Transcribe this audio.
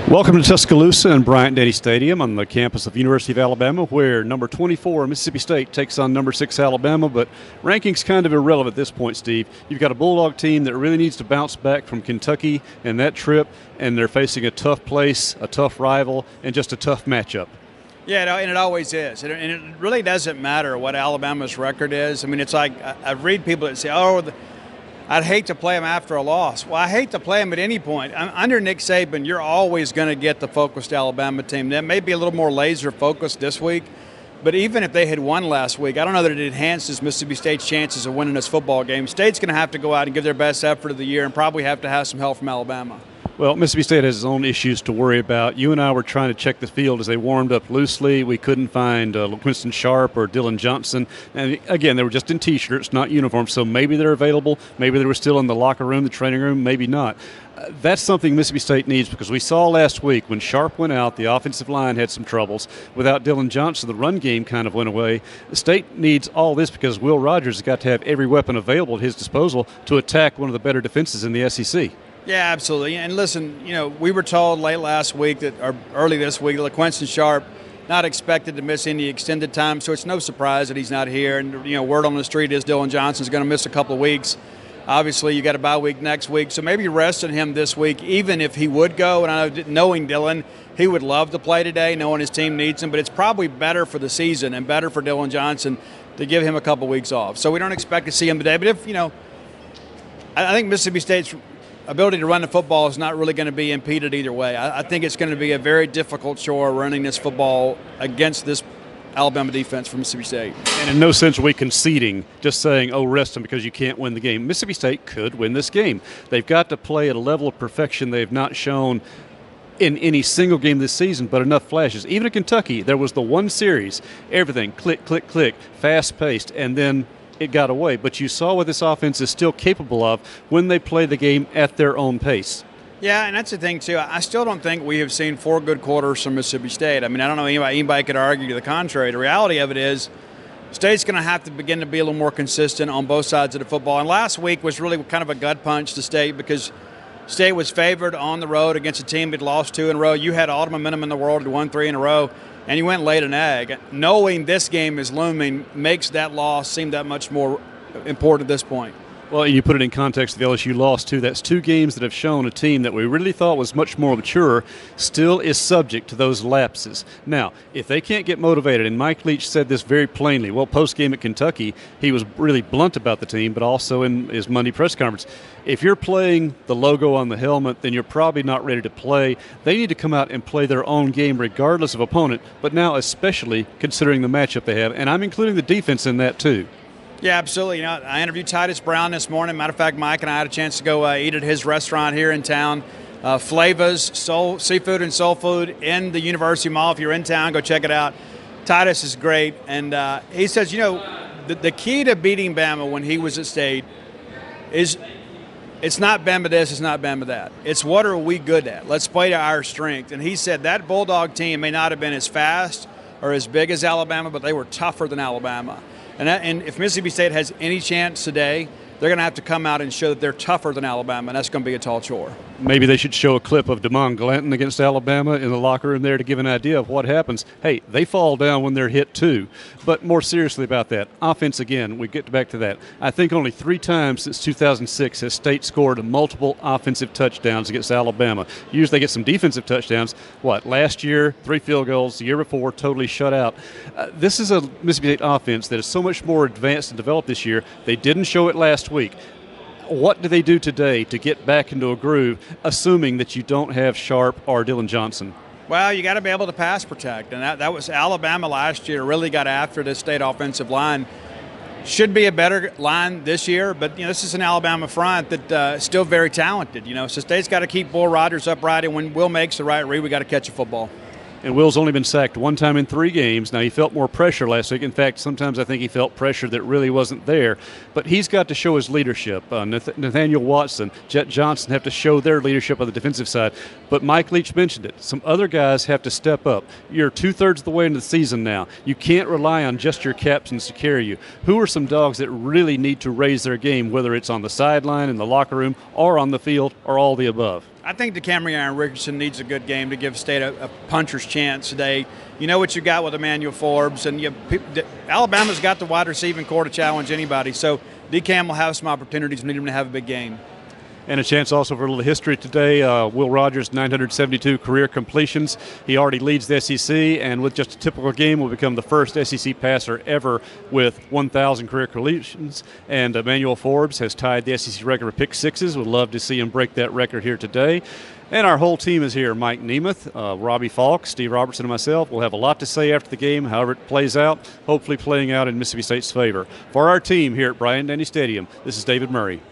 Welcome to Tuscaloosa and Bryant Denny Stadium on the campus of the University of Alabama, where number 24 Mississippi State takes on number 6 Alabama. But ranking's kind of irrelevant at this point, Steve. You've got a Bulldog team that really needs to bounce back from Kentucky and that trip, and they're facing a tough place, a tough rival, and just a tough matchup. Yeah, and it always is. And it really doesn't matter what Alabama's record is. I mean, it's like I read people that say, I'd hate to play them after a loss. Well, I hate to play them at any point. Under Nick Saban, you're always going to get the focused Alabama team. That may be a little more laser focused this week, but even if they had won last week, I don't know that it enhances Mississippi State's chances of winning this football game. State's going to have to go out and give their best effort of the year and probably have to have some help from Alabama. Well, Mississippi State has its own issues to worry about. You and I were trying to check the field as they warmed up loosely. We couldn't find Winston Sharp or Dylan Johnson. And again, they were just in T-shirts, not uniforms, so maybe they're available. Maybe they were still in the locker room, the training room, maybe not. That's something Mississippi State needs, because we saw last week when Sharp went out, the offensive line had some troubles. Without Dylan Johnson, the run game kind of went away. The State needs all this because Will Rogers has got to have every weapon available at his disposal to attack one of the better defenses in the SEC. Yeah, absolutely. And listen, we were told late last week or early this week that Winston Sharp not expected to miss any extended time, so it's no surprise that he's not here. And word on the street is Dylan Johnson's going to miss a couple of weeks. Obviously, you got a bye week next week, so maybe resting him this week, even if he would go. And I know, knowing Dylan, he would love to play today, knowing his team needs him. But it's probably better for the season and better for Dylan Johnson to give him a couple of weeks off. So we don't expect to see him today. But if I think Mississippi State's ability to run the football is not really going to be impeded either way. I think it's going to be a very difficult chore running this football against this Alabama defense from Mississippi State. And in no sense are we conceding, just saying, rest them because you can't win the game. Mississippi State could win this game. They've got to play at a level of perfection they've not shown in any single game this season, but enough flashes. Even at Kentucky, there was the one series, everything, click, click, click, fast-paced, and then it got away. But you saw what this offense is still capable of when they play the game at their own pace. Yeah, and that's the thing, too. I still don't think we have seen 4 good quarters from Mississippi State. I mean, I don't know anybody could argue to the contrary. The reality of it is State's going to have to begin to be a little more consistent on both sides of the football. And last week was really kind of a gut punch to State because State was favored on the road against a team that lost 2 in a row. You had all the momentum in the world to won 3 in a row, and you went and laid an egg. Knowing this game is looming makes that loss seem that much more important at this point. Well, you put it in context of the LSU loss, too. That's 2 games that have shown a team that we really thought was much more mature still is subject to those lapses. Now, if they can't get motivated, and Mike Leach said this very plainly, post-game at Kentucky, he was really blunt about the team, but also in his Monday press conference. If you're playing the logo on the helmet, then you're probably not ready to play. They need to come out and play their own game regardless of opponent, but now especially considering the matchup they have, and I'm including the defense in that, too. Yeah, absolutely. I interviewed Titus Brown this morning. Matter of fact, Mike and I had a chance to go eat at his restaurant here in town. Flava's Seafood and Soul Food in the University Mall. If you're in town, go check it out. Titus is great. And he says, the key to beating Bama when he was at State is it's not Bama this, it's not Bama that. It's what are we good at? Let's play to our strength. And he said that Bulldog team may not have been as fast or as big as Alabama, but they were tougher than Alabama. And if Mississippi State has any chance today, they're going to have to come out and show that they're tougher than Alabama, and that's going to be a tall chore. Maybe they should show a clip of DeMond Glanton against Alabama in the locker room there to give an idea of what happens. Hey, they fall down when they're hit too. But more seriously about that, offense again, we get back to that. I think only 3 times since 2006 has State scored multiple offensive touchdowns against Alabama. Usually they get some defensive touchdowns. Last year, 3 field goals. The year before, totally shut out. This is a Mississippi State offense that is so much more advanced and developed this year. They didn't show it last week. What do they do today to get back into a groove, assuming that you don't have Sharp or Dylan Johnson? Well, you got to be able to pass protect, and that was Alabama last year. Really got after this State offensive line. Should be a better line this year, but this is an Alabama front that is still very talented. So State's got to keep Will Rogers upright, and when Will makes the right read, we got to catch a football. And Will's only been sacked 1 time in 3 games. Now, he felt more pressure last week. In fact, sometimes I think he felt pressure that really wasn't there. But he's got to show his leadership. Nathaniel Watson, Jet Johnson have to show their leadership on the defensive side. But Mike Leach mentioned it. Some other guys have to step up. You're 2/3 of the way into the season now. You can't rely on just your captains to carry you. Who are some dogs that really need to raise their game, whether it's on the sideline, in the locker room, or on the field, or all the above? I think DeCamerion Richardson needs a good game to give State a puncher's chance today. You know what you got with Emmanuel Forbes, and Alabama's got the wide receiving core to challenge anybody. So DeCam will have some opportunities. We need him to have a big game. And a chance also for a little history today. Will Rogers, 972 career completions. He already leads the SEC, and with just a typical game, will become the first SEC passer ever with 1,000 career completions. And Emmanuel Forbes has tied the SEC record for pick sixes. Would love to see him break that record here today. And our whole team is here. Mike Nemeth, Robbie Falk, Steve Robertson, and myself will have a lot to say after the game, however it plays out, hopefully playing out in Mississippi State's favor. For our team here at Bryant Denny Stadium, this is David Murray.